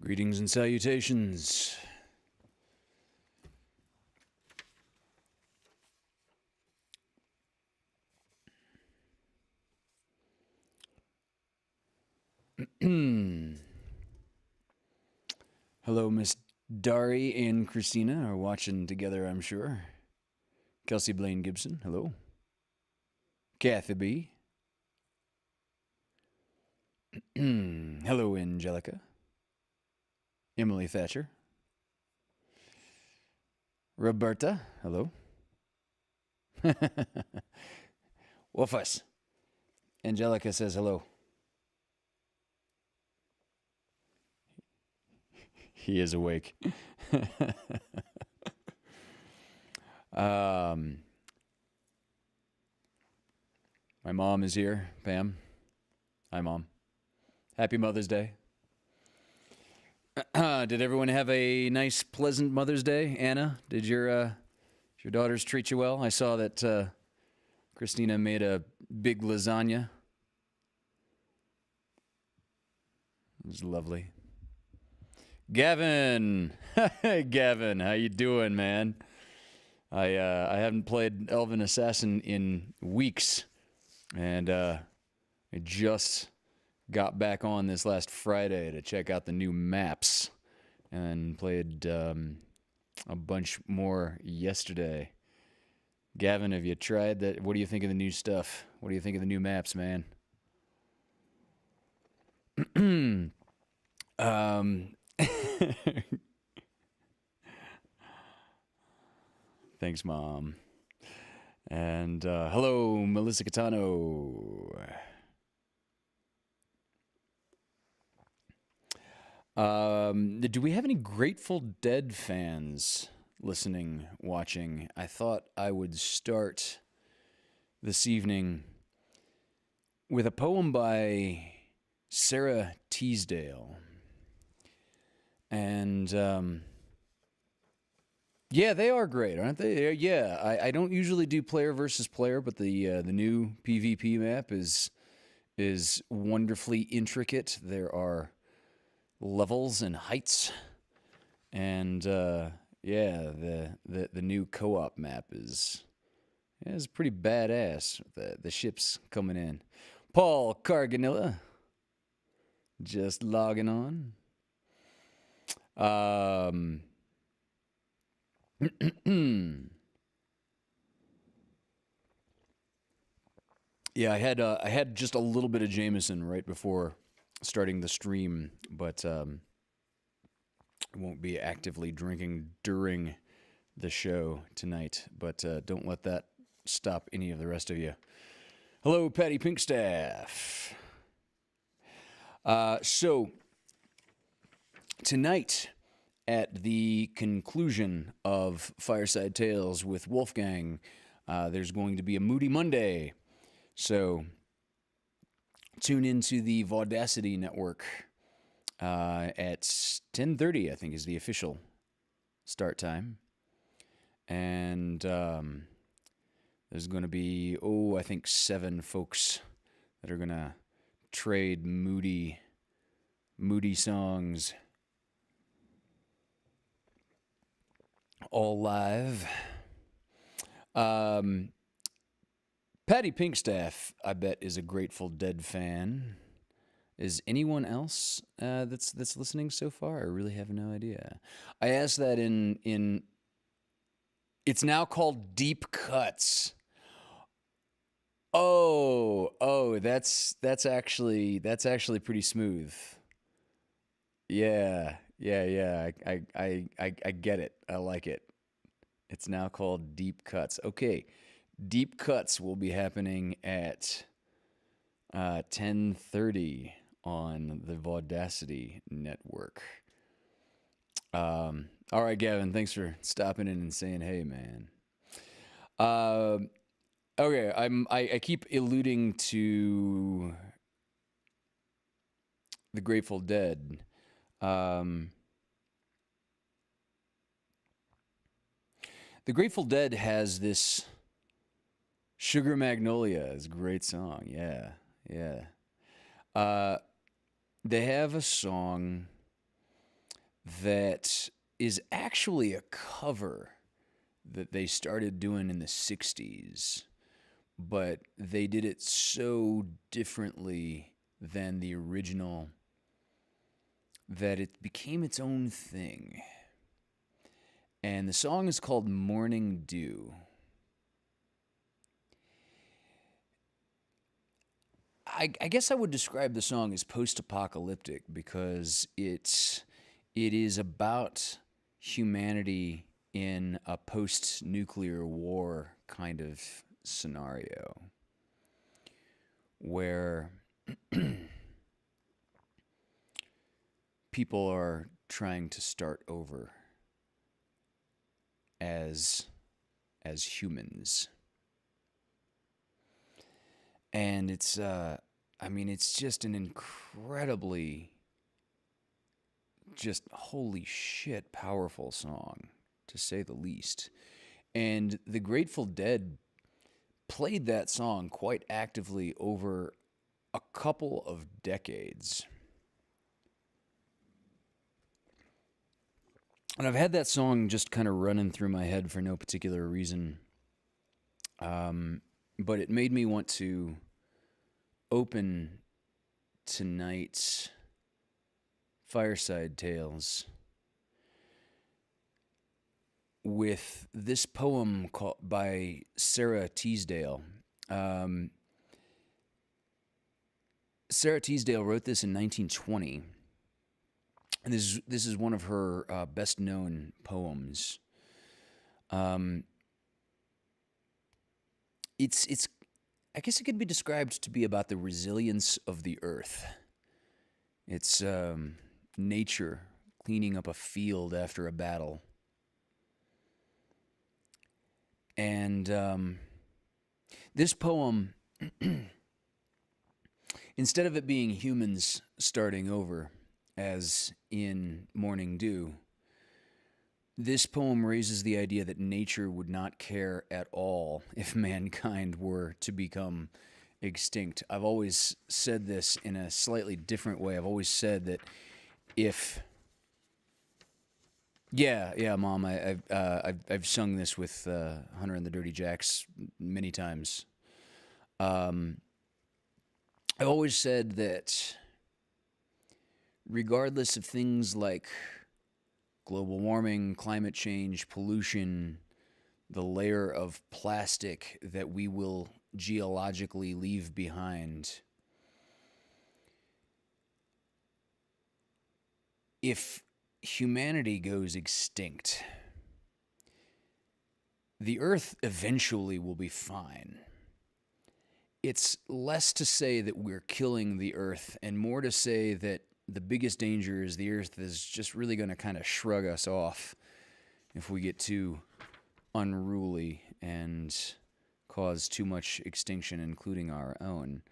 Greetings and salutations. Hello, Miss Dari and Christina are watching together, I'm sure. Kelsey Blaine Gibson, hello. Kathy B. Hello, Angelica. Emily Thatcher. Roberta, hello. Wolfus. Angelica says hello. He is awake. My mom is here, Pam. Hi, Mom. Happy Mother's Day. Did everyone have a nice, pleasant Mother's Day? Anna, did your daughters treat you well? I saw that Christina made a big lasagna. It was lovely. Gavin, hey Gavin, how you doing, man? I haven't played Elven Assassin in weeks, and I just got back on this last Friday to check out the new maps, and played a bunch more yesterday. Gavin, have you tried that? What do you think of the new stuff? What do you think of the new maps, man? Thanks, Mom. And hello, Melissa Catano. Do we have any Grateful Dead fans listening, watching? I thought I would start this evening with a poem by Sarah Teasdale. And yeah, they are great, aren't they? Yeah, I don't usually do player versus player, but the new PvP map is wonderfully intricate. There are levels and heights, and yeah, the new co-op map is pretty badass. The ships coming in. Paul Carganilla, just logging on. Yeah, I had just a little bit of Jameson right before starting the stream, but I won't be actively drinking during the show tonight. But don't let that stop any of the rest of you. Hello, Patty Pinkstaff. So tonight, at the conclusion of Fireside Tales with Wolfgang, there's going to be a Moody Monday. So tune into the Vaudacity Network at 10:30, I think, is the official start time. And there's going to be, I think 7 folks that are going to trade moody songs all live. Patty Pinkstaff, I bet, is a Grateful Dead fan. Is anyone else that's listening so far? I really have no idea. I asked that in it's now called Deep Cuts. Oh, that's actually pretty smooth. Yeah. I get it. I like it. It's now called Deep Cuts. Okay, Deep Cuts will be happening at 10:30 on the Vaudacity Network. All right, Gavin, thanks for stopping in and saying hey, man. Okay, I keep alluding to the Grateful Dead. The Grateful Dead has this Sugar Magnolia is a great song. Yeah. They have a song that is actually a cover that they started doing in the 60s, but they did it so differently than the original that it became its own thing. And the song is called Morning Dew. I guess I would describe the song as post-apocalyptic because it is about humanity in a post-nuclear war kind of scenario where people are trying to start over as humans. And it's it's just an incredibly, just holy shit powerful song, to say the least. And the Grateful Dead played that song quite actively over a couple of decades. And I've had that song just kind of running through my head for no particular reason. But it made me want to open tonight's Fireside Tales with this poem by Sarah Teasdale. Sarah Teasdale wrote this in 1920, and this is one of her best known poems. It's I guess it could be described to be about the resilience of the earth. It's nature cleaning up a field after a battle. And this poem, instead of it being humans starting over, as in Morning Dew, this poem raises the idea that nature would not care at all if mankind were to become extinct. I've always said this in a slightly different way. I've always said that if... Yeah, Mom. I've sung this with Hunter and the Dirty Jacks many times. I've always said that regardless of things like global warming, climate change, pollution, the layer of plastic that we will geologically leave behind, if humanity goes extinct, the Earth eventually will be fine. It's less to say that we're killing the Earth and more to say that the biggest danger is the Earth is just really going to kind of shrug us off if we get too unruly and cause too much extinction, including our own.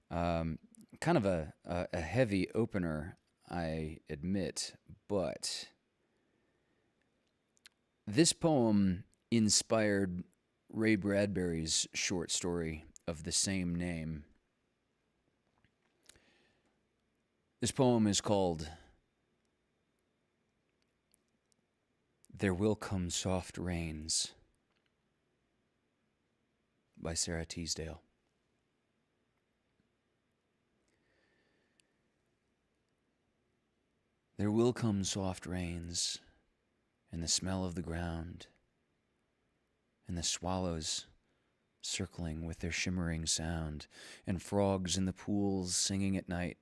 Kind of a heavy opener, I admit, but this poem inspired Ray Bradbury's short story of the same name. This poem is called There Will Come Soft Rains by Sarah Teasdale. There will come soft rains, and the smell of the ground, and the swallows circling with their shimmering sound, and frogs in the pools singing at night,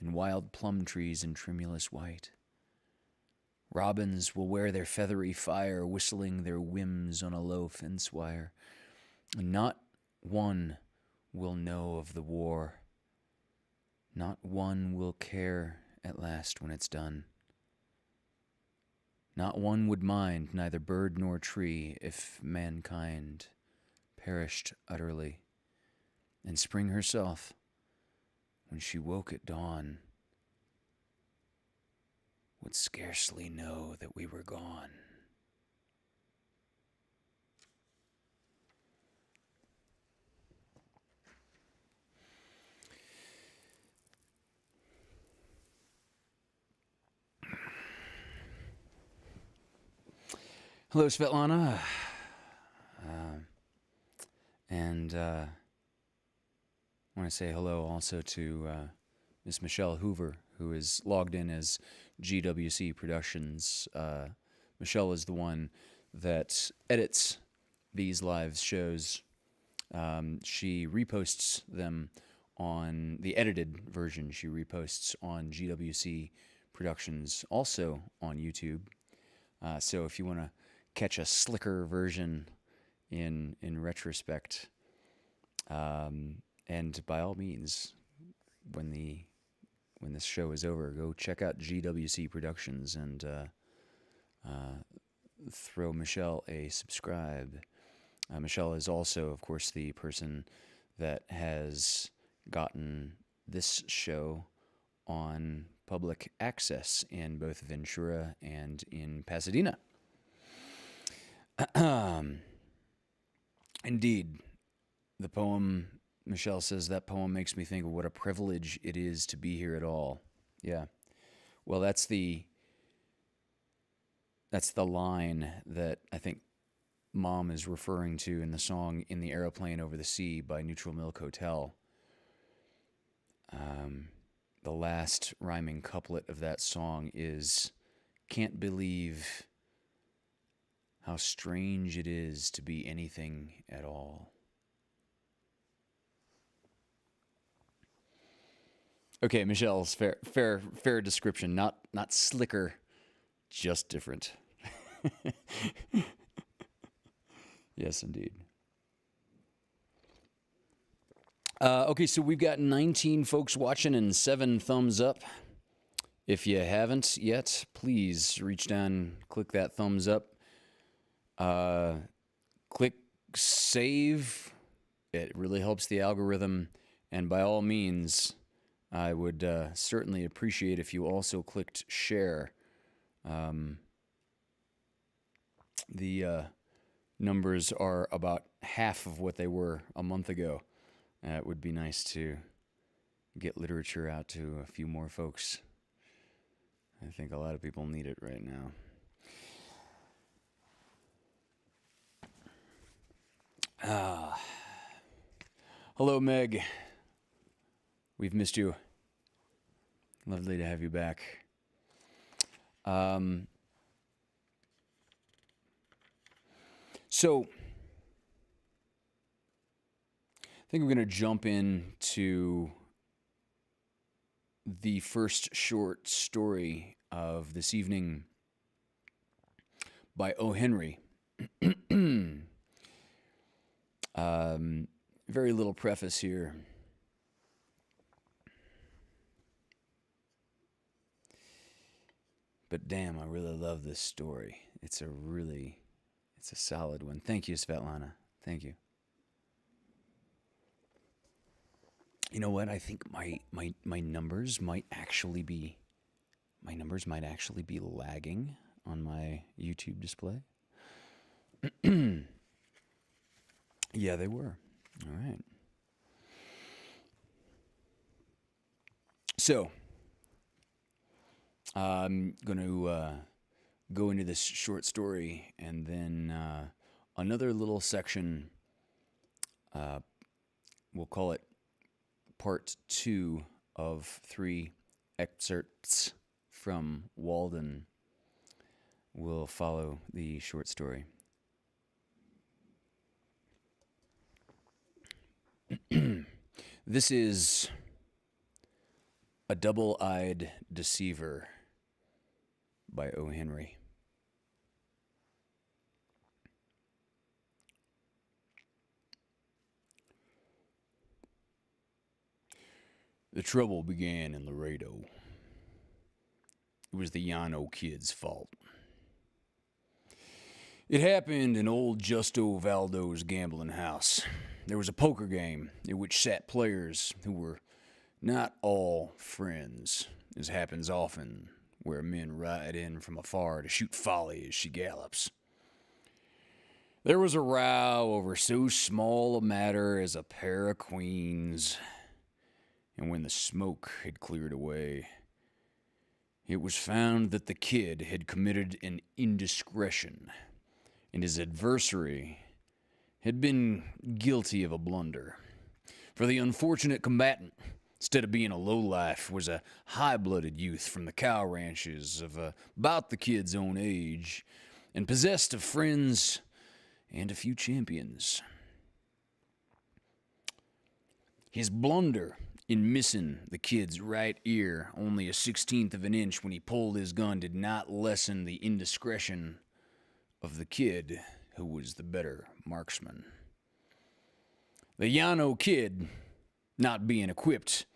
and wild plum trees in tremulous white. Robins will wear their feathery fire, whistling their whims on a low fence wire, and not one will know of the war. Not one will care at last when it's done. Not one would mind, neither bird nor tree, if mankind perished utterly. And spring herself, when she woke at dawn, would scarcely know that we were gone. Hello, Svetlana. And I want to say hello also to Miss Michelle Hoover, who is logged in as GWC Productions. Michelle is the one that edits these live shows. She reposts them on the edited version. She reposts on GWC Productions, also on YouTube. So if you want to catch a slicker version in retrospect, and by all means, when this show is over, go check out GWC Productions and throw Michelle a subscribe. Michelle is also, of course, the person that has gotten this show on public access in both Ventura and in Pasadena. Indeed, the poem, Michelle says, that poem makes me think of what a privilege it is to be here at all. Yeah. Well, that's the line that I think Mom is referring to in the song In the Aeroplane Over the Sea by Neutral Milk Hotel. The last rhyming couplet of that song is, "Can't believe how strange it is to be anything at all." Okay, Michelle's fair description. Not slicker, just different. Yes, indeed. Okay, so we've got 19 folks watching and 7 thumbs up. If you haven't yet, please reach down, click that thumbs up. Click save. It really helps the algorithm. And by all means, I would certainly appreciate if you also clicked share. The numbers are about half of what they were a month ago. It would be nice to get literature out to a few more folks. I think a lot of people need it right now. Hello, Meg. We've missed you. Lovely to have you back. So, I think we're going to jump into the first short story of this evening by O. Henry. Very little preface here. But damn, I really love this story. It's a solid one. Thank you, Svetlana. Thank you. You know what? I think my numbers might actually be lagging on my YouTube display. Yeah, they were. All right. So, I'm going to go into this short story, and then another little section, we'll call it part 2 of 3 excerpts from Walden, will follow the short story. This is A Double-Eyed Deceiver by O. Henry. The trouble began in Laredo. It was the Yano kid's fault. It happened in old Justo Valdo's gambling house. There was a poker game in which sat players who were not all friends, as happens often where men ride in from afar to shoot folly as she gallops. There was a row over so small a matter as a pair of queens, and when the smoke had cleared away, it was found that the kid had committed an indiscretion and his adversary had been guilty of a blunder. For the unfortunate combatant, instead of being a lowlife, was a high-blooded youth from the cow ranches of about the kid's own age, and possessed of friends and a few champions. His blunder in missing the kid's right ear only a 16th of an inch when he pulled his gun did not lessen the indiscretion of the kid who was the better marksman. The Yano kid, not being equipped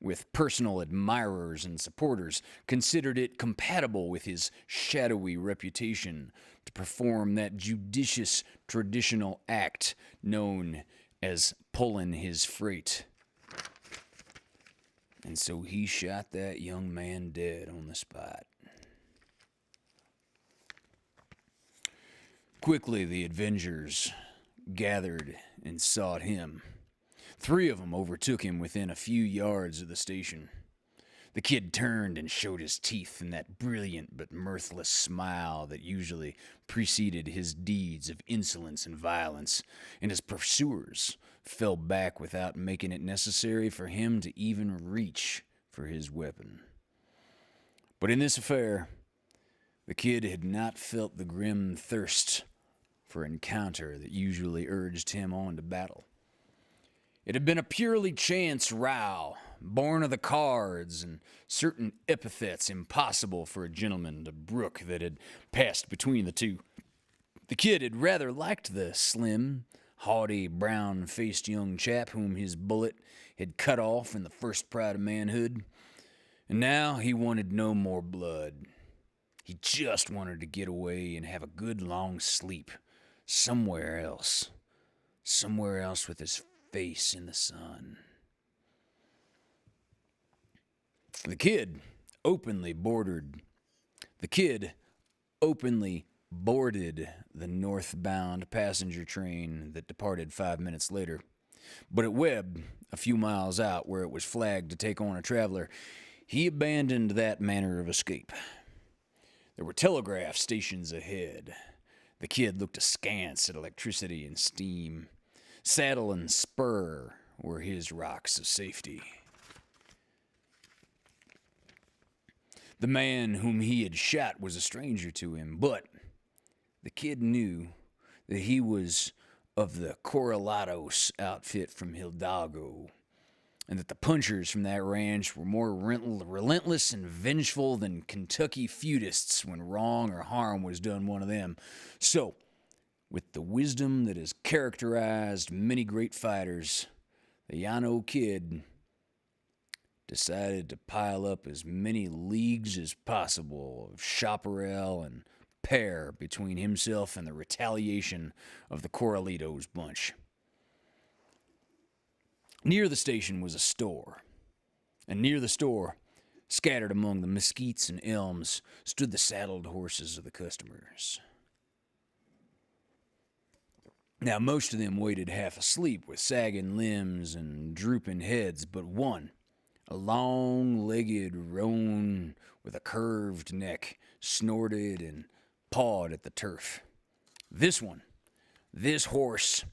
with personal admirers and supporters, considered it compatible with his shadowy reputation to perform that judicious traditional act known as pulling his freight. And so he shot that young man dead on the spot. Quickly, the Avengers gathered and sought him. 3 of them overtook him within a few yards of the station. The kid turned and showed his teeth in that brilliant but mirthless smile that usually preceded his deeds of insolence and violence, and his pursuers fell back without making it necessary for him to even reach for his weapon. But in this affair, the kid had not felt the grim thirst for encounter that usually urged him on to battle. It had been a purely chance row, born of the cards and certain epithets impossible for a gentleman to brook that had passed between the two. The kid had rather liked the slim, haughty, brown-faced young chap whom his bullet had cut off in the first pride of manhood, and now he wanted no more blood. He just wanted to get away and have a good long sleep somewhere else with his face in the sun. The kid openly boarded the northbound passenger train that departed 5 minutes later. But at Webb, a few miles out where it was flagged to take on a traveler, he abandoned that manner of escape. There were telegraph stations ahead. The kid looked askance at electricity and steam. Saddle and spur were his rocks of safety. The man whom he had shot was a stranger to him, but the kid knew that he was of the Corralados outfit from Hidalgo, and that the punchers from that ranch were more relentless and vengeful than Kentucky feudists when wrong or harm was done one of them. So, with the wisdom that has characterized many great fighters, the Yano kid decided to pile up as many leagues as possible of chaparral and pear between himself and the retaliation of the Corralitos bunch. Near the station was a store, and near the store, scattered among the mesquites and elms, stood the saddled horses of the customers. Now, most of them waited half asleep with sagging limbs and drooping heads, but one, a long-legged roan with a curved neck, snorted and pawed at the turf. This horse,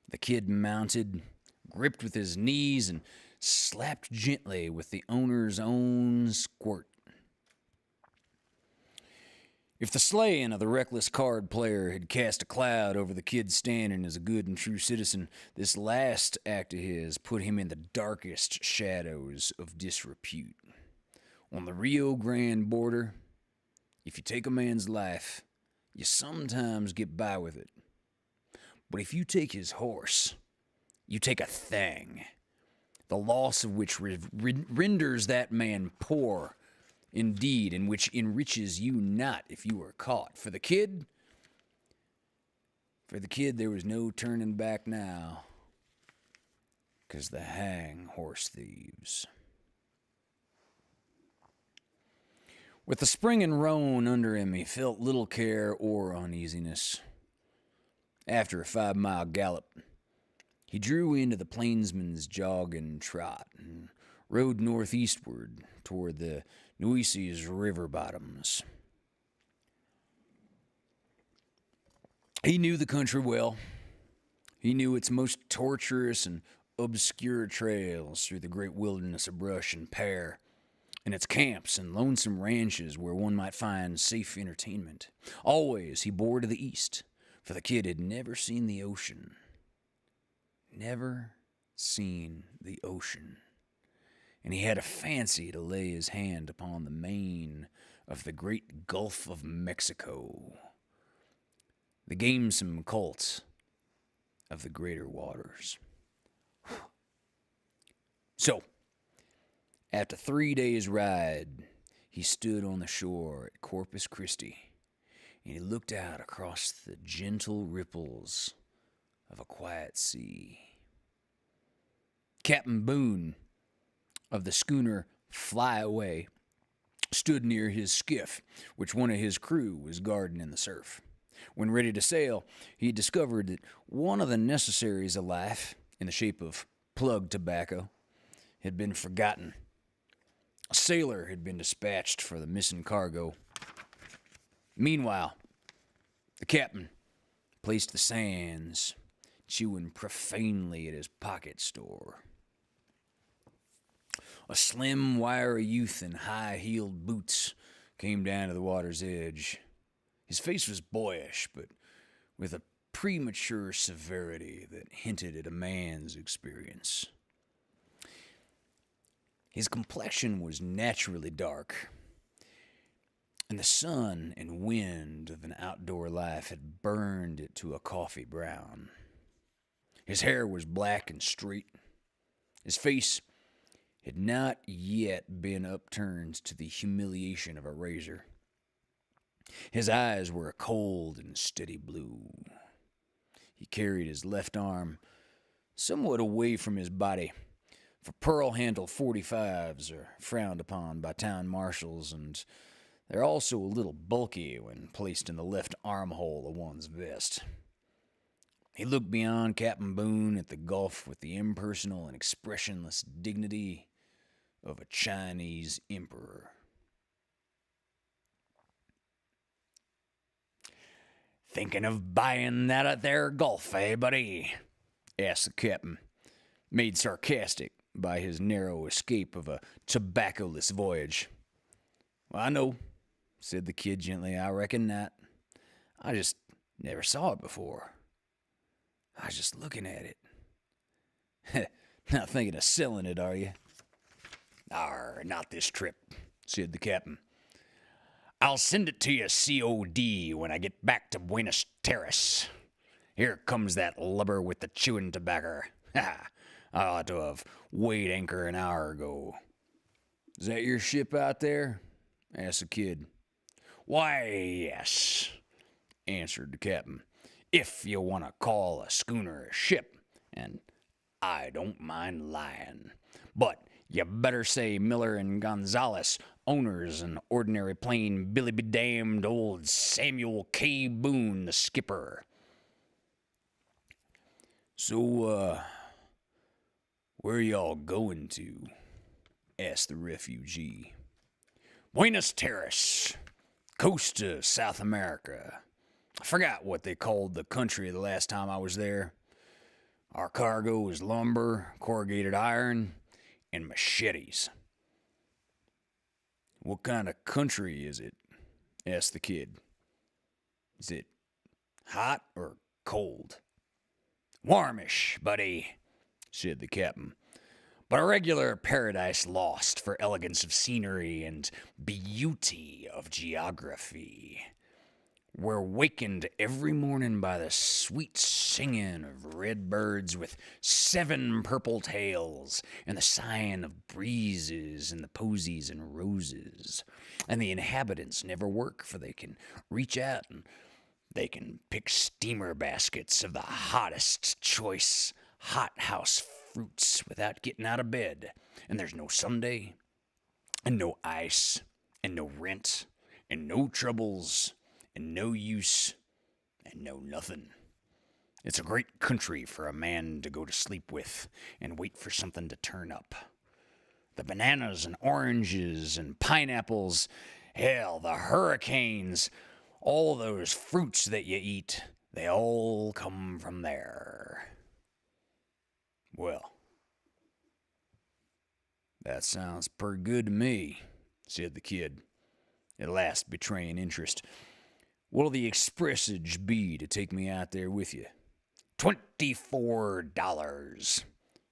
the kid mounted, gripped with his knees and slapped gently with the owner's own squirt. If the slaying of the reckless card player had cast a cloud over the kid's standing as a good and true citizen, this last act of his put him in the darkest shadows of disrepute. On the Rio Grande border, if you take a man's life, you sometimes get by with it. But if you take his horse, you take a thing, the loss of which renders that man poor indeed, and which enriches you not if you are caught. For the kid, there was no turning back now, 'cause the hang horse thieves. With the springing roan under him, he felt little care or uneasiness. After a 5-mile gallop, he drew into the plainsman's jog and trot and rode northeastward toward the Nueces river bottoms. He knew the country well. He knew its most torturous and obscure trails through the great wilderness of brush and pear, and its camps and lonesome ranches where one might find safe entertainment. Always he bore to the east, for the kid had never seen the ocean. Never seen the ocean. And he had a fancy to lay his hand upon the mane of the great Gulf of Mexico, the gamesome cult of the greater waters. So, after 3 days' ride, he stood on the shore at Corpus Christi, and he looked out across the gentle ripples of a quiet sea. Captain Boone of the schooner Fly Away stood near his skiff, which one of his crew was guarding in the surf. When ready to sail, he discovered that one of the necessaries of life, in the shape of plug tobacco, had been forgotten. A sailor had been dispatched for the missing cargo. Meanwhile, the captain placed the sands, chewing profanely at his pocket store. A slim, wiry youth in high-heeled boots came down to the water's edge. His face was boyish, but with a premature severity that hinted at a man's experience. His complexion was naturally dark, and the sun and wind of an outdoor life had burned it to a coffee brown. His hair was black and straight. His face had not yet been upturned to the humiliation of a razor. His eyes were a cold and steady blue. He carried his left arm somewhat away from his body, for pearl-handle .45s are frowned upon by town marshals, and they're also a little bulky when placed in the left armhole of one's vest. He looked beyond Captain Boone at the Gulf with the impersonal and expressionless dignity of a Chinese emperor. "Thinking of buying that there Gulf, eh, buddy?" asked the captain, made sarcastic by his narrow escape of a tobacco-less voyage. "Well, I know," said the kid gently. "I reckon not. I just never saw it before. I was just looking at it." "Not thinking of selling it, are you?" "Arr, not this trip," said the captain. "I'll send it to you COD when I get back to Buenos Aires. Here comes that lubber with the chewing tobacco. Ha! I ought to have weighed anchor an hour ago." "Is that your ship out there?" asked the kid. "Why, yes," answered the captain. "If you want to call a schooner a ship, and I don't mind lying. But you better say Miller and Gonzalez, owners, and ordinary plain billy-be-damned old Samuel K. Boone, the skipper." "So, where y'all going to?" asked the refugee. "Buenos Aires, coast of South America. I forgot what they called the country the last time I was there. Our cargo was lumber, corrugated iron, and machetes." "What kind of country is it?" asked the kid. "Is it hot or cold?" "Warmish, buddy," said the captain. "But a regular paradise lost for elegance of scenery and beauty of geography. We're wakened every morning by the sweet singing of red birds with 7 purple tails, and the sighing of breezes in the posies and roses. And the inhabitants never work, for they can reach out and they can pick steamer baskets of the hottest choice hothouse fruits without getting out of bed. And there's no Sunday, and no ice, and no rent, and no troubles, and no use, and no nothing. It's a great country for a man to go to sleep with and wait for something to turn up. The bananas and oranges and pineapples, hell, the hurricanes, all those fruits that you eat, They all come from there. Well, that sounds pretty good to me, said the kid, at last betraying interest. What'll the expressage be to take me out there with you? $24,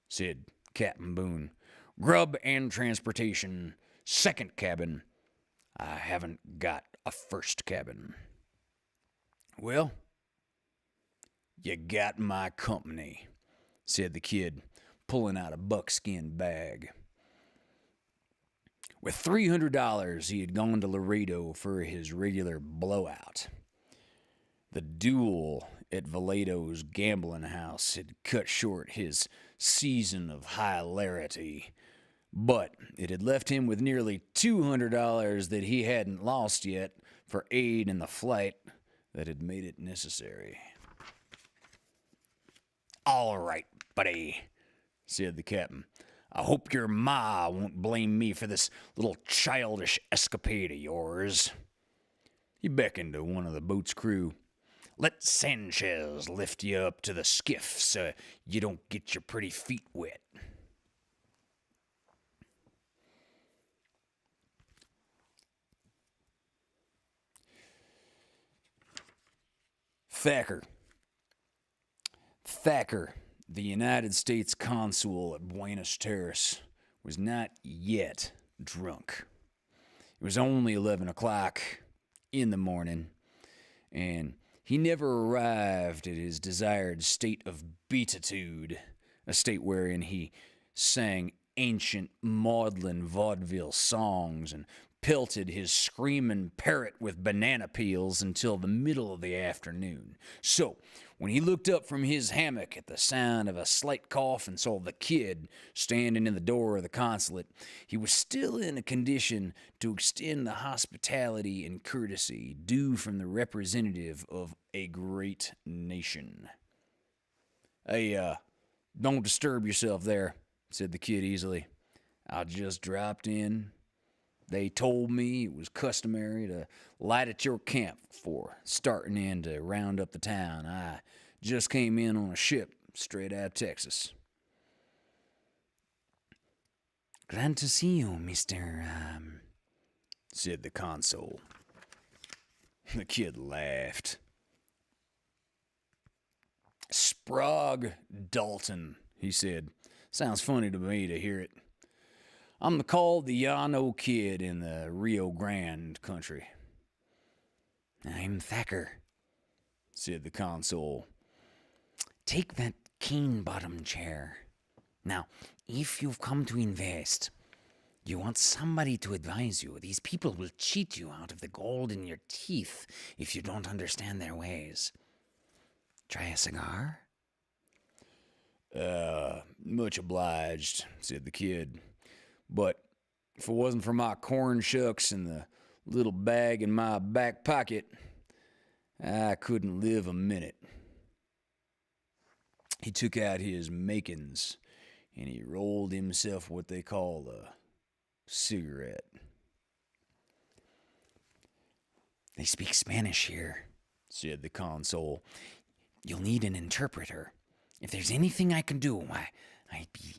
said Captain Boone. Grub and transportation, second cabin. I haven't got a first cabin. Well, you got my company, said the kid, pulling out a buckskin bag. With $300, he had gone to Laredo for his regular blowout. The duel at Valledo's gambling house had cut short his season of hilarity, but it had left him with nearly $200 that he hadn't lost yet for aid in the flight that had made it necessary. All right, buddy, said the captain. I hope your ma won't blame me for this little childish escapade of yours. He beckoned to one of the boat's crew. Let Sanchez lift you up to the skiff so you don't get your pretty feet wet. Thacker, the United States consul at Buenos Aires, was not yet drunk. It was only 11 o'clock in the morning, and he never arrived at his desired state of beatitude, a state wherein he sang ancient maudlin vaudeville songs and pelted his screaming parrot with banana peels until the middle of the afternoon. So, when he looked up from his hammock at the sound of a slight cough and saw the kid standing in the door of the consulate, he was still in a condition to extend the hospitality and courtesy due from the representative of a great nation. Hey, don't disturb yourself there, said the kid easily. I just dropped in. They told me it was customary to light at your camp before starting in to round up the town. I just came in on a ship straight out of Texas. Glad to see you, Mr. said the consul. The kid laughed. Sprague Dalton, he said. Sounds funny to me to hear it. I'm called the Llano Kid in the Rio Grande country. I'm Thacker, said the consul. Take that cane-bottom chair. Now, if you've come to invest, you want somebody to advise you. These people will cheat you out of the gold in your teeth if you don't understand their ways. Try a cigar? Much obliged, said the kid. But if it wasn't for my corn shucks and the little bag in my back pocket, I couldn't live a minute. He took out his makings and he rolled himself what they call a cigarette. They speak Spanish here, said the consul. You'll need an interpreter. If there's anything I can do, I'd be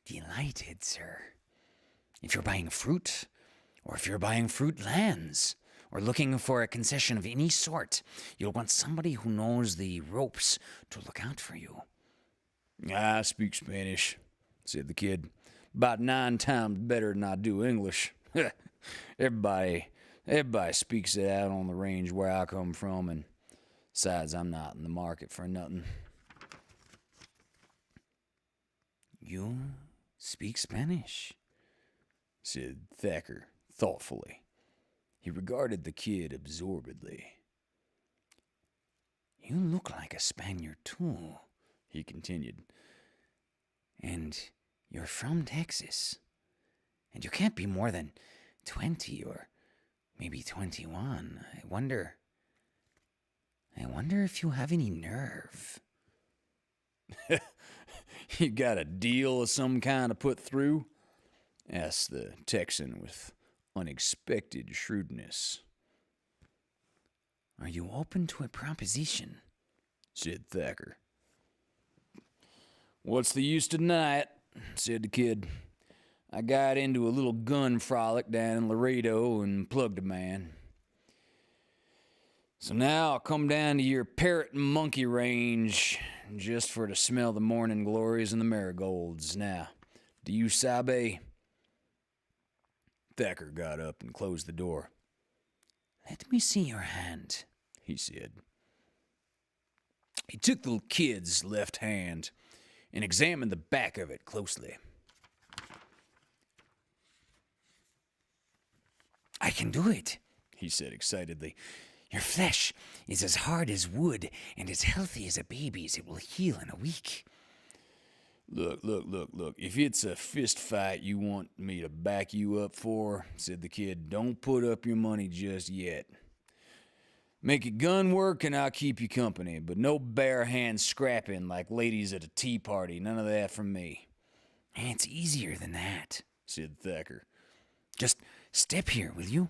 delighted, sir. If you're buying fruit, or if you're buying fruit lands, or looking for a concession of any sort, you'll want somebody who knows the ropes to look out for you. I speak Spanish, said the kid. About 9 times better than I do English. Everybody speaks it out on the range where I come from, and besides, I'm not in the market for nothing. You speak Spanish, said Thacker thoughtfully. He regarded the kid absorbedly. You look like a Spaniard, too, he continued. And you're from Texas. And you can't be more than 20 or maybe 21. I wonder if you have any nerve. You got a deal of some kind to put through? Asked the Texan with unexpected shrewdness. Are you open to a proposition? said Thacker. What's the use tonight? Said the kid. I got into a little gun frolic down in Laredo and plugged a man. So now I'll come down to your parrot and monkey range just for to smell the morning glories and the marigolds. Now, do you sabe? Thacker got up and closed the door. Let me see your hand, he said. He took the kid's left hand and examined the back of it closely. I can do it, he said excitedly. Your flesh is as hard as wood and as healthy as a baby's. It will heal in a week. Look. If it's a fist fight you want me to back you up for, said the kid, don't put up your money just yet. Make it gun work and I'll keep you company, but no bare hand scrapping like ladies at a tea party. None of that from me. It's easier than that, said Thacker. Just step here, will you?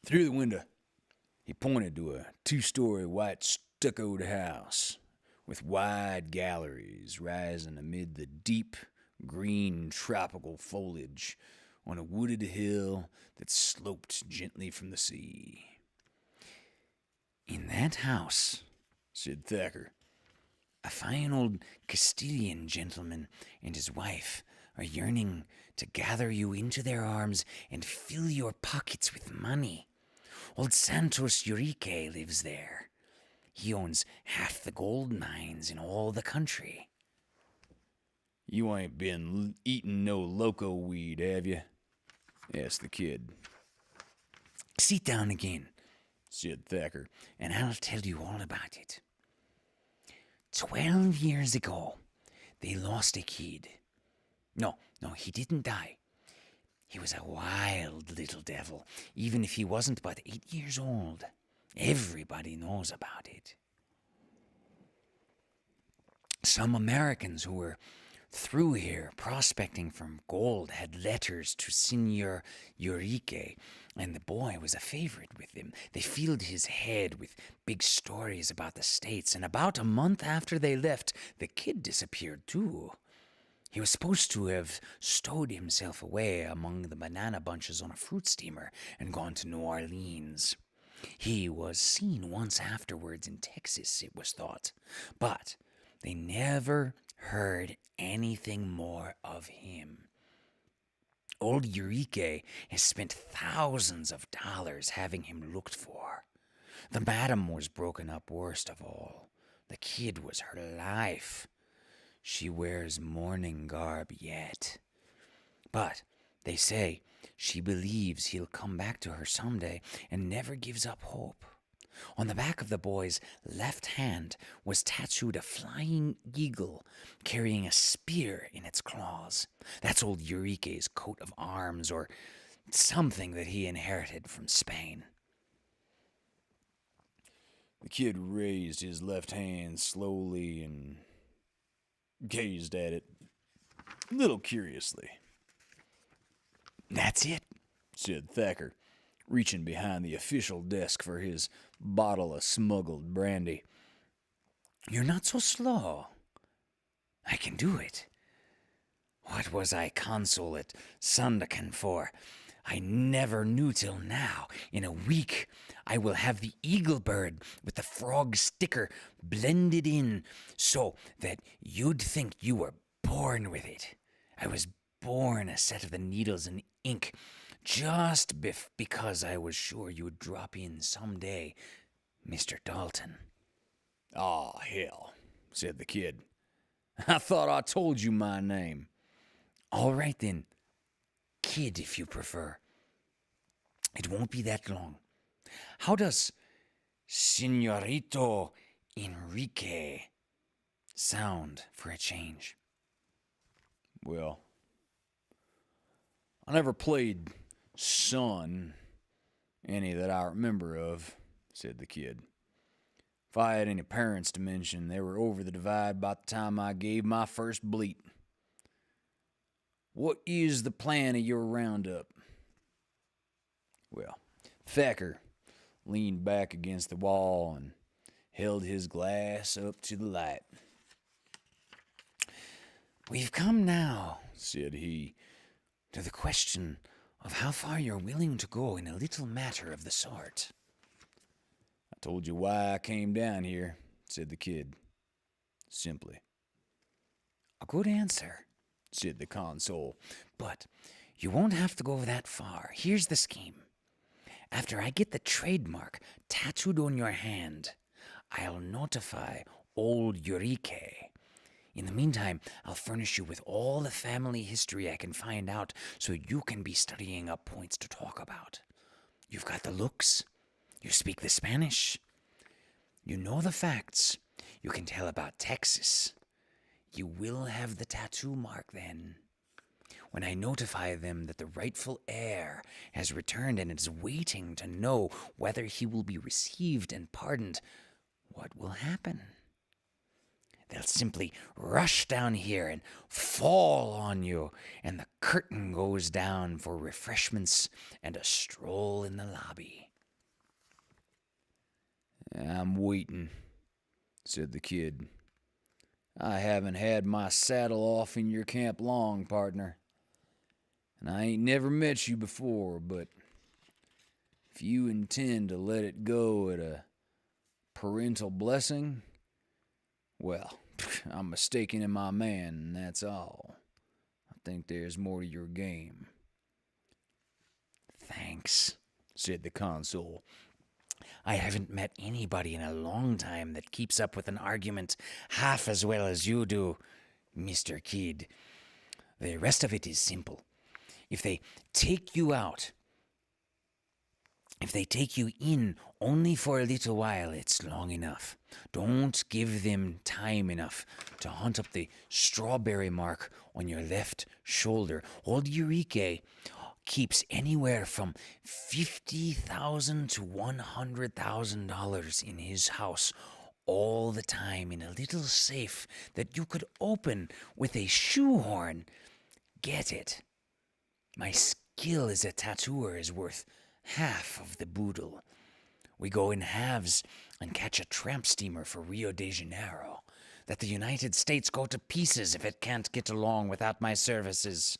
Through the window, he pointed to a 2-story white stuccoed house with wide galleries rising amid the deep green tropical foliage on a wooded hill that sloped gently from the sea. In that house, said Thacker, a fine old Castilian gentleman and his wife are yearning to gather you into their arms and fill your pockets with money. Old Santos Urique lives there. He owns half the gold mines in all the country. You ain't been eating no loco weed, have you? Asked the kid. Sit down again, said Thacker, and I'll tell you all about it. 12 years ago, they lost a kid. No, he didn't die. He was a wild little devil, even if he wasn't but 8 years old. Everybody knows about it. Some Americans who were through here prospecting for gold had letters to Senor Urique, and the boy was a favorite with them. They filled his head with big stories about the States, and about a month after they left, the kid disappeared too. He was supposed to have stowed himself away among the banana bunches on a fruit steamer and gone to New Orleans. He was seen once afterwards in Texas, it was thought, but they never heard anything more of him. Old Urique has spent thousands of dollars having him looked for. The madam was broken up worst of all. The kid was her life. She wears mourning garb yet. But they say she believes he'll come back to her someday and never gives up hope. On the back of the boy's left hand was tattooed a flying eagle carrying a spear in its claws. That's old Urique's coat of arms, or something that he inherited from Spain. The kid raised his left hand slowly and gazed at it a little curiously. That's it, said Thacker, reaching behind the official desk for his bottle of smuggled brandy. You're not so slow. I can do it. What was I consul at Sandakan for? I never knew till now. In a week, I will have the eagle bird with the frog sticker blended in so that you'd think you were born with it. I was born a set of the needles and ink just because I was sure you would drop in someday, Mr. Dalton. Aw, hell, said the kid. I thought I told you my name. All right then. Kid, if you prefer. It won't be that long. How does Senorito Enrique sound for a change? Well, I never played son, any that I remember of, said the kid. If I had any parents to mention, they were over the divide by the time I gave my first bleat. What is the plan of your roundup? Well, Thacker leaned back against the wall and held his glass up to the light. "We've come now," said he, "to the question of how far you're willing to go in a little matter of the sort." "I told you why I came down here," said the kid, simply. "A good answer," said the consul, "but you won't have to go that far. Here's the scheme. After I get the trademark tattooed on your hand, I'll notify old Eureke. In the meantime, I'll furnish you with all the family history I can find out so you can be studying up points to talk about. You've got the looks. You speak the Spanish. You know the facts. You can tell about Texas. You will have the tattoo mark then. When I notify them that the rightful heir has returned and is waiting to know whether he will be received and pardoned, what will happen? They'll simply rush down here and fall on you, and the curtain goes down for refreshments and a stroll in the lobby." "I'm waiting," said the kid. "I haven't had my saddle off in your camp long, partner. And I ain't never met you before, but if you intend to let it go at a parental blessing, well, I'm mistaken in my man, and that's all. I think there's more to your game." "Thanks," said the consul. "I haven't met anybody in a long time that keeps up with an argument half as well as you do, Mr. Kidd. The rest of it is simple. If they take you out, if they take you in only for a little while, it's long enough. Don't give them time enough to hunt up the strawberry mark on your left shoulder. Old Eureke keeps anywhere from $50,000 to $100,000 in his house all the time in a little safe that you could open with a shoehorn. Get it? My skill as a tattooer is worth half of the boodle. We go in halves and catch a tramp steamer for Rio de Janeiro. Let the United States go to pieces if it can't get along without my services."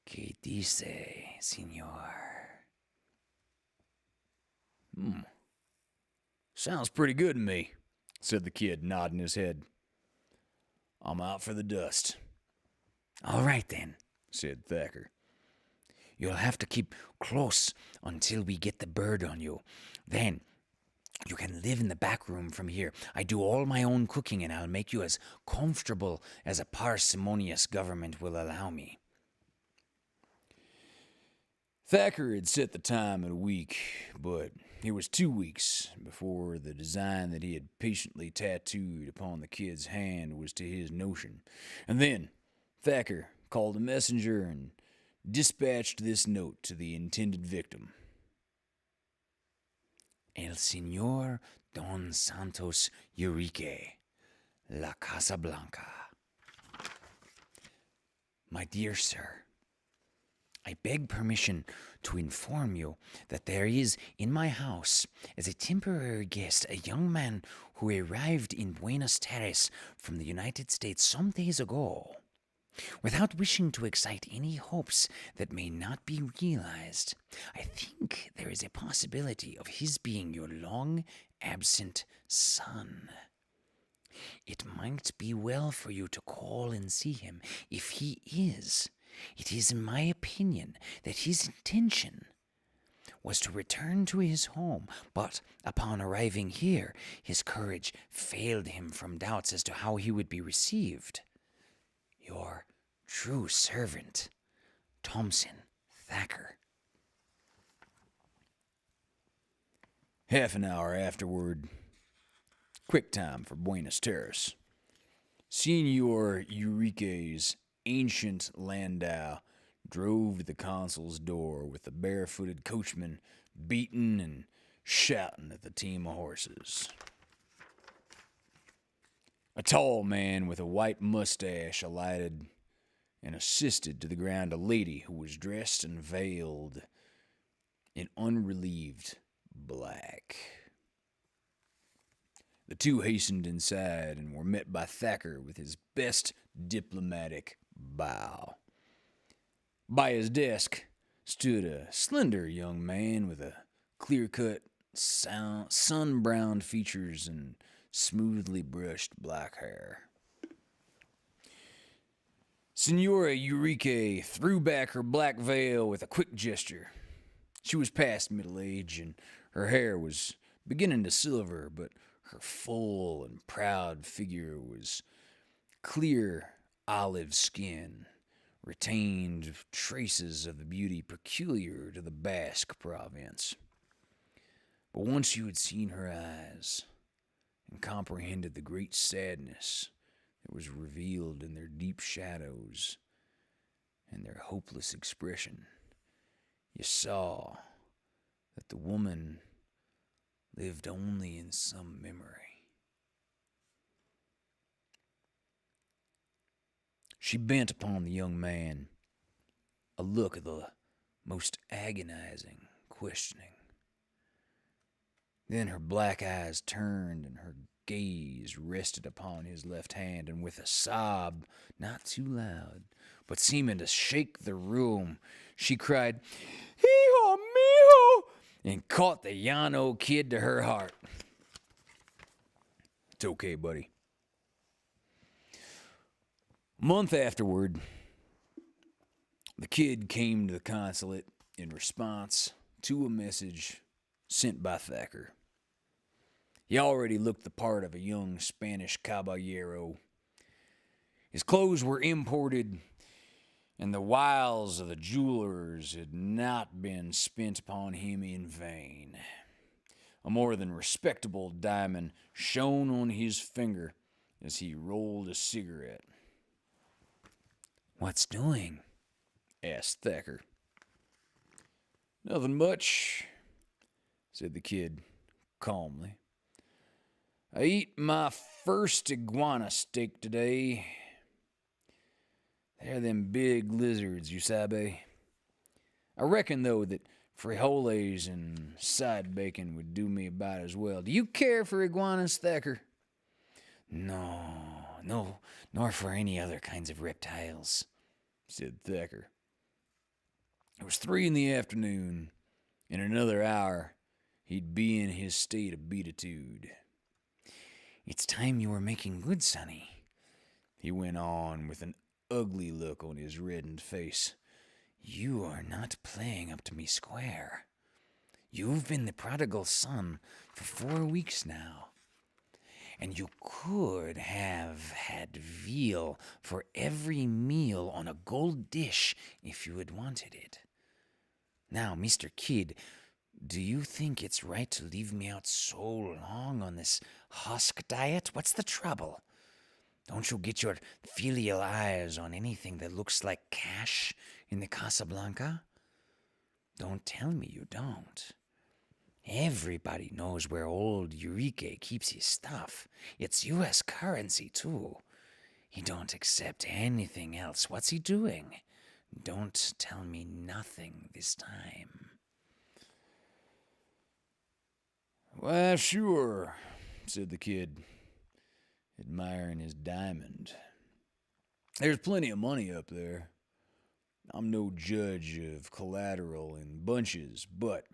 "¿Qué dice, señor?" "Sounds pretty good to me," said the kid, nodding his head. "I'm out for the dust." "All right, then," said Thacker. "You'll have to keep close until we get the bird on you. Then you can live in the back room from here. I do all my own cooking, and I'll make you as comfortable as a parsimonious government will allow me." Thacker had set the time at a week, but it was 2 weeks before the design that he had patiently tattooed upon the kid's hand was to his notion. And then Thacker called a messenger and dispatched this note to the intended victim. "El Señor Don Santos Eureke, La Casa Blanca. My dear sir, I beg permission to inform you that there is in my house, as a temporary guest, a young man who arrived in Buenos Aires from the United States some days ago. Without wishing to excite any hopes that may not be realized, I think there is a possibility of his being your long-absent son. It might be well for you to call and see him. If he is, it is in my opinion that his intention was to return to his home, but upon arriving here, his courage failed him from doubts as to how he would be received. Your true servant, Thompson Thacker." Half an hour afterward, quick time for Buenos Aires, Senor Eureka's ancient landau drove to the consul's door with the barefooted coachman beating and shouting at the team of horses. A tall man with a white mustache alighted and assisted to the ground a lady who was dressed and veiled in unrelieved black. The two hastened inside and were met by Thacker with his best diplomatic bow. By his desk stood a slender young man with a clear-cut, sun-browned features and smoothly brushed black hair. Senora Eureka threw back her black veil with a quick gesture. She was past middle age, and her hair was beginning to silver, but her full and proud figure was clear olive skin, retained traces of the beauty peculiar to the Basque province. But once you had seen her eyes and comprehended the great sadness that was revealed in their deep shadows and their hopeless expression, you saw that the woman lived only in some memory. She bent upon the young man a look of the most agonizing questioning. Then her black eyes turned and her gaze rested upon his left hand, and with a sob, not too loud, but seeming to shake the room, she cried, "Hijo mío!" and caught the Llano kid to her heart. It's okay, buddy. A month afterward, the kid came to the consulate in response to a message sent by Thacker. He already looked the part of a young Spanish caballero. His clothes were imported, and the wiles of the jewelers had not been spent upon him in vain. A more than respectable diamond shone on his finger as he rolled a cigarette. "What's doing?" asked Thacker. "Nothing much," said the kid calmly. "I eat my first iguana steak today. They're them big lizards, you sabe. I reckon, though, that frijoles and side bacon would do me about as well. Do you care for iguanas, Thacker?" No, nor for any other kinds of reptiles," said Thacker. It was 3 p.m. In another hour, he'd be in his state of beatitude. "It's time you were making good, Sonny," he went on with an ugly look on his reddened face. "You are not playing up to me square. You've been the prodigal son for 4 weeks now, and you could have had veal for every meal on a gold dish if you had wanted it. Now, Mr. Kidd, do you think it's right to leave me out so long on this husk diet? What's the trouble? Don't you get your filial eyes on anything that looks like cash in the Casablanca? Don't tell me you don't. Everybody knows where old Eureka keeps his stuff. It's U.S. currency, too. He don't accept anything else. What's he doing? Don't tell me nothing this time." "Why, sure," said the kid, admiring his diamond. "There's plenty of money up there. I'm no judge of collateral in bunches, but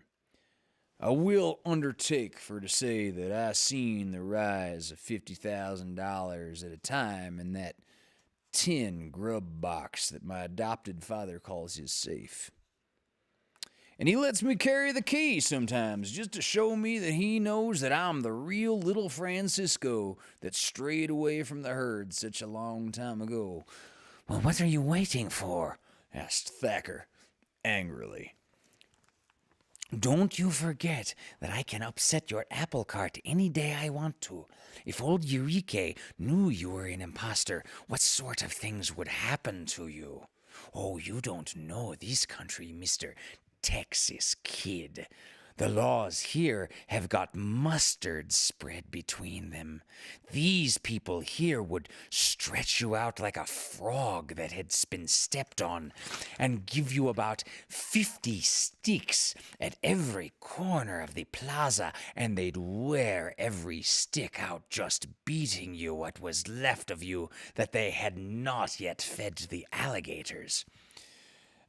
I will undertake for to say that I seen the rise of $50,000 at a time in that tin grub box that my adopted father calls his safe. And he lets me carry the key sometimes just to show me that he knows that I'm the real little Francisco that strayed away from the herd such a long time ago." "Well, what are you waiting for?" asked Thacker angrily. "Don't you forget that I can upset your apple cart any day I want to. If old Eureka knew you were an imposter, what sort of things would happen to you? Oh, you don't know this country, Mr. Texas Kid. The laws here have got mustard spread between them. These people here would stretch you out like a frog that had been stepped on and give you about 50 sticks at every corner of the plaza, and they'd wear every stick out just beating you what was left of you that they had not yet fed to the alligators.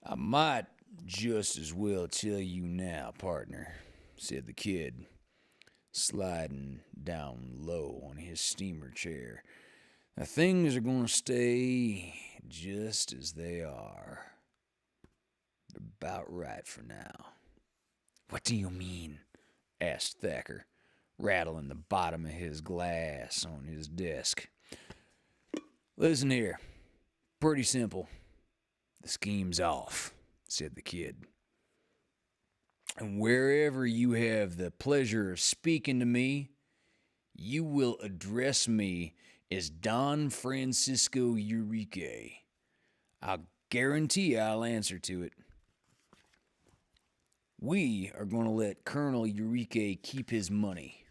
I might just as well tell you now, partner, said the kid, sliding down low on his steamer chair. Now, things are going to stay just as they are. They're about right for now. What do you mean? Asked Thacker, rattling the bottom of his glass on his desk. Listen here. Pretty simple. The scheme's off, said the kid. And wherever you have the pleasure of speaking to me, you will address me as Don Francisco Eureka. I'll guarantee I'll answer to it. We are going to let Colonel Eureka keep his money.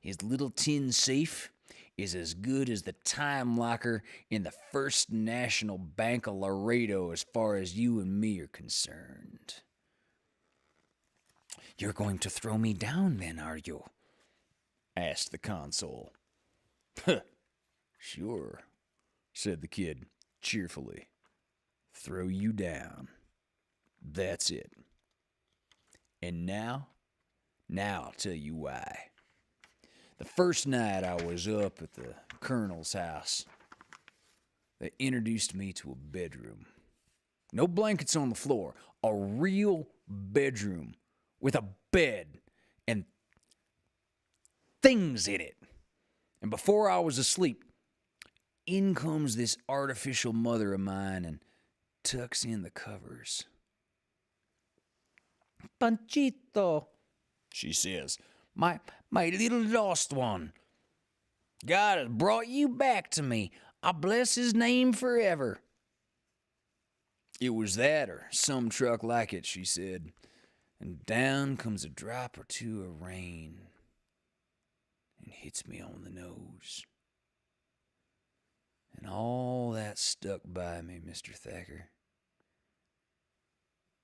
His little tin safe is as good as the time locker in the First National Bank of Laredo as far as you and me are concerned. You're going to throw me down then, are you? Asked the consul. Sure, said the kid cheerfully. Throw you down. That's it. And now I'll tell you why. The first night I was up at the colonel's house, they introduced me to a bedroom. No blankets on the floor, a real bedroom with a bed and things in it. And before I was asleep, in comes this artificial mother of mine and tucks in the covers. Panchito, She says, my little lost one. God has brought you back to me. I bless his name forever. It was that or some truck like it, she said. And down comes a drop or two of rain and hits me on the nose. And all that stuck by me, Mr. Thacker.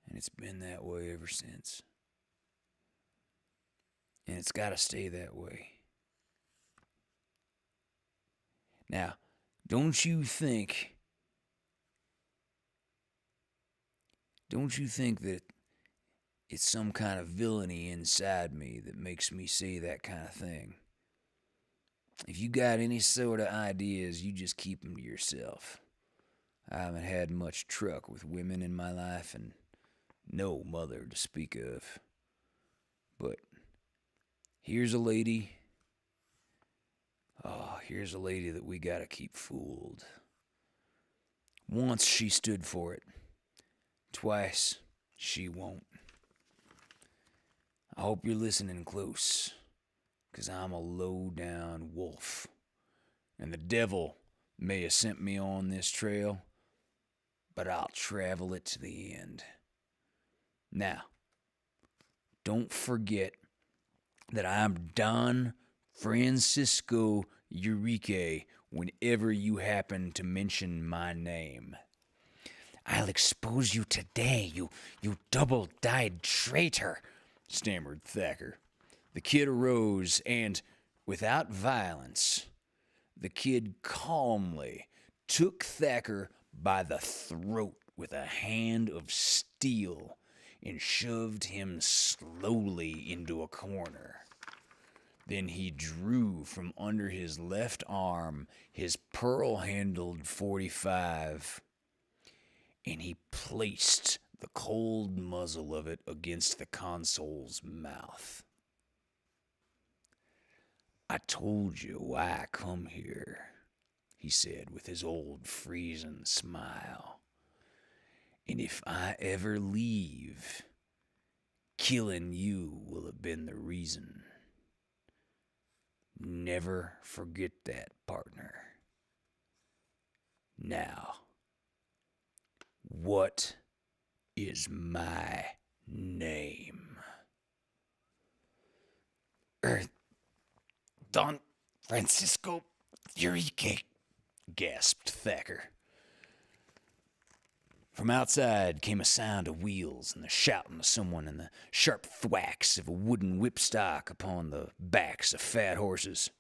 And it's been that way ever since. And it's got to stay that way. Now, don't you think that it's some kind of villainy inside me that makes me say that kind of thing? If you got any sort of ideas, you just keep them to yourself. I haven't had much truck with women in my life and no mother to speak of. But here's a lady. Oh, here's a lady that we gotta keep fooled. Once she stood for it. Twice she won't. I hope you're listening close, 'cause I'm a low-down wolf. And the devil may have sent me on this trail, but I'll travel it to the end. Now, don't forget that I'm Don Francisco Eureka whenever you happen to mention my name. I'll expose you today, you double-dyed traitor, stammered Thacker. The kid arose and, without violence, the kid calmly took Thacker by the throat with a hand of steel and shoved him slowly into a corner. Then he drew from under his left arm his pearl-handled .45, and he placed the cold muzzle of it against the consul's mouth. I told you why I come here, he said with his old freezing smile. And if I ever leave, killing you will have been the reason. Never forget that, partner. Now, what is my name? Don Francisco Eureka, gasped Thacker. From outside came a sound of wheels and the shouting of someone and the sharp thwacks of a wooden whipstock upon the backs of fat horses.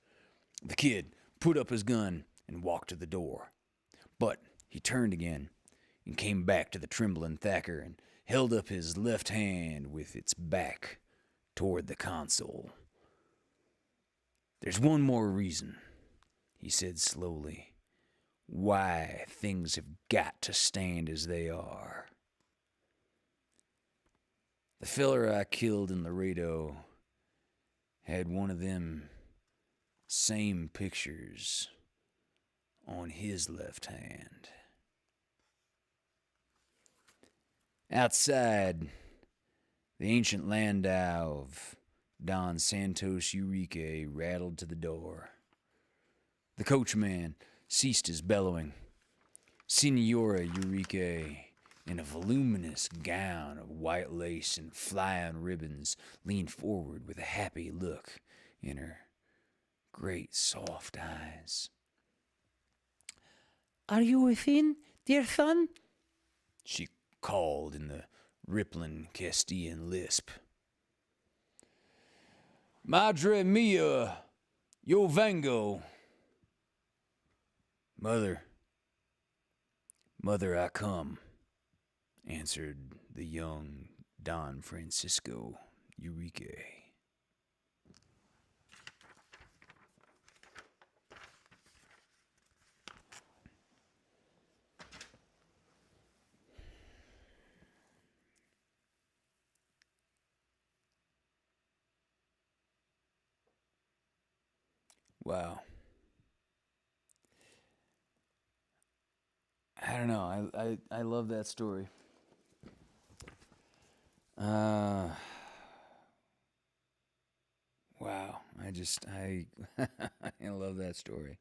The kid put up his gun and walked to the door. But he turned again and came back to the trembling Thacker and held up his left hand with its back toward the console. "There's one more reason," he said slowly, "why things have got to stand as they are. The feller I killed in Laredo had one of them same pictures on his left hand." Outside, the ancient landau of Don Santos Eureka rattled to the door. The coachman ceased his bellowing. Senora Eureka, in a voluminous gown of white lace and flying ribbons, leaned forward with a happy look in her great soft eyes. "Are you within, dear son?" she called in the rippling Castilian lisp. "Madre mia, yo vengo." Mother, I come," answered the young Don Francisco Eureka. Wow. I don't know. I love that story. Wow. I I love that story.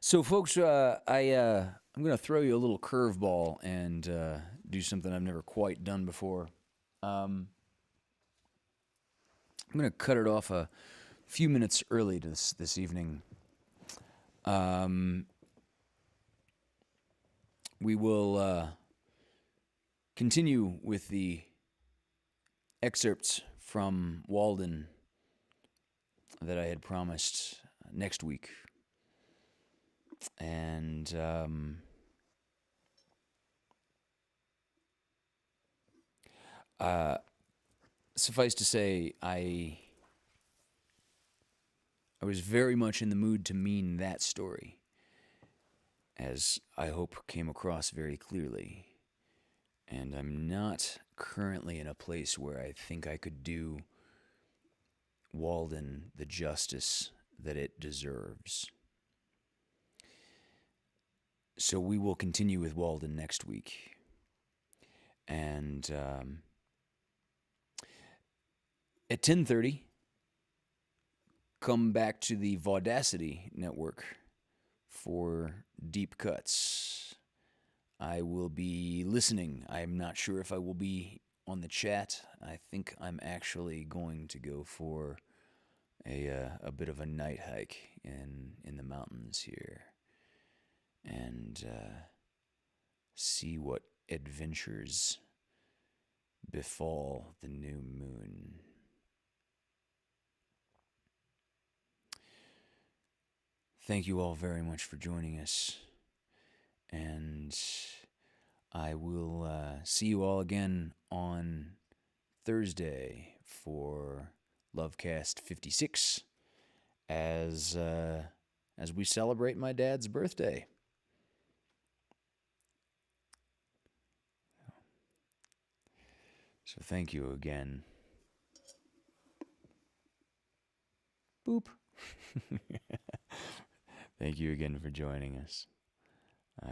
So folks, I'm gonna throw you a little curveball and do something I've never quite done before. I'm gonna cut it off a few minutes early this evening. We will continue with the excerpts from Walden that I had promised next week. And suffice to say, I was very much in the mood to mean that story, as I hope came across very clearly. And I'm not currently in a place where I think I could do Walden the justice that it deserves. So we will continue with Walden next week. And at 10:30, come back to the Vaudacity Network for Deep Cuts. I will be listening. I'm not sure if I will be on the chat. I think I'm actually going to go for a bit of a night hike in the mountains here and see what adventures befall the new moon. Thank you all very much for joining us, and I will see you all again on Thursday for Lovecast 56 as we celebrate my dad's birthday. So thank you again. Boop. Thank you again for joining us.